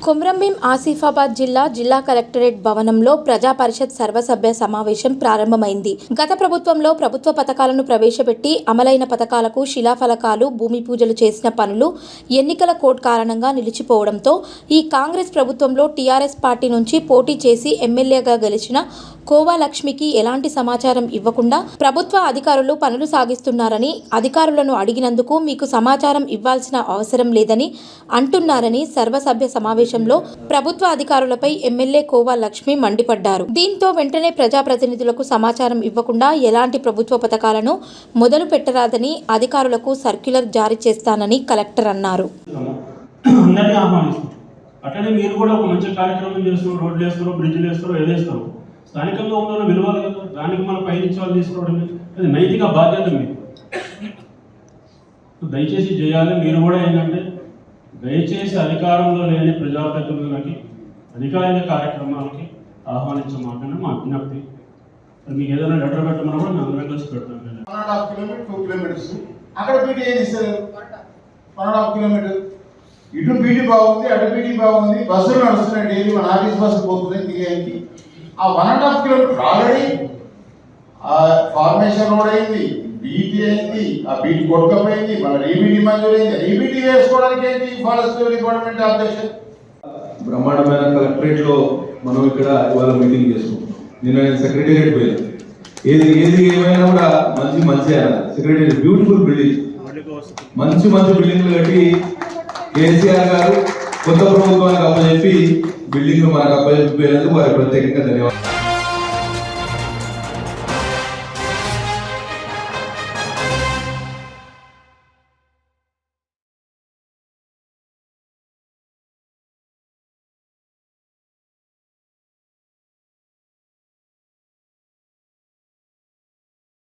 కొమ్రంభీం ఆసిఫాబాద్ జిల్లా కలెక్టరేట్ భవనంలో ప్రజా పరిషత్ సర్వసభ్య సమావేశం ప్రారంభమైంది. గత ప్రభుత్వంలో ప్రభుత్వ పథకాలను ప్రవేశపెట్టి అమలైన పథకాలకు శిలాఫలకాలు, భూమి పూజలు చేసిన పనులు ఎన్నికల కోడ్ కారణంగా నిలిచిపోవడంతో ఈ కాంగ్రెస్ ప్రభుత్వంలో టీఆర్ఎస్ పార్టీ నుంచి పోటీ చేసి ఎమ్మెల్యేగా గెలిచిన కోవా లక్ష్మికి ఎలాంటి సమాచారం ఇవ్వకుండా ప్రభుత్వ అధికారులు పనులు సాగిస్తున్నారని, అధికారులను అడిగినందుకు మీకు సమాచారం ఇవ్వాల్సిన అవసరం లేదని అంటున్నారని సర్వసభ్య సమావేశంలో ప్రభుత్వ అధికారులపై ఎమ్మెల్యే కోవా లక్ష్మి మండిపడ్డారు. దీంతో వెంటనే ప్రజాప్రతినిధులకు సమాచారం ఇవ్వకుండా ఎలాంటి ప్రభుత్వ పథకాలను మొదలు పెట్టరాదని అధికారులకు సర్క్యులర్ జారీ చేస్తానని కలెక్టర్ అన్నారు. అట్లనే మీరు కూడా ఒక మంచి కార్యక్రమం చేస్తున్నారు, రోడ్లు వేస్తారు, బ్రిడ్జ్లు వేస్తారు, ఏదేస్తారు, స్థానికంగా ఉన్న విలువలు కదా, దానికి మన పైనుంచి వాళ్ళు తీసుకోవడం అది నైతిక బాధ్యత మీకు. దయచేసి చేయాలి. మీరు కూడా ఏంటంటే దయచేసి అధికారంలో లేని ప్రజాప్రతినిధులకి అధికారిక కార్యక్రమాలకి ఆహ్వానించమాకనే మా విజ్ఞప్తి. మీకు ఏదైనా లెటర్ పెట్టమన్నా కూడా మేము అందరం కలిసి పెడతాం. 1.5 కిలోమీటర్ 2 కిలోమీటర్స్ అక్కడ బీటీ ఏది ఇస్తారు? 1.5 కిలోమీటర్ ఇటు బీటీ బాగుంది, అటు బీటీ బాగుంది, బస్సులు నడుస్తున్నాయి, డైలీ మన ఆఫీస్ బస్సు పోతుంది తిరిగానికి. ఆ 1.5 కిలోమీటర్ ఆల్రెడీ ఫార్మేషన్ రోడ్ అయింది, బీటీ అయింది, ఆ బీటీ కొట్టుకపోయింది, మన రీబీటీ మంజూరు అయింది. రీబీటీ వేసుకోవడానికి ఏంటి ఫారెస్ట్ డిపార్ట్మెంట్ అధ్యక్షుడు. బ్రహ్మాండమైన కలెక్టరేట్ లో మనం ఇక్కడ ఇవాళ మీటింగ్ చేసుకుంటాం. నేను సెక్రటేరియట్ పోయాను. ఏది ఏమైనా కూడా మంచి సెక్రటేరియట్ బ్యూటిఫుల్ బిల్డింగ్, మంచి బిల్డింగ్లు కట్టి కేసీఆర్ గారు కొత్త ప్రభుత్వానికి అప్పచెప్పి బిల్డింగ్ మనకు అప్పచెప్పినందుకు వారికి ప్రత్యేకంగా ధన్యవాదాలు.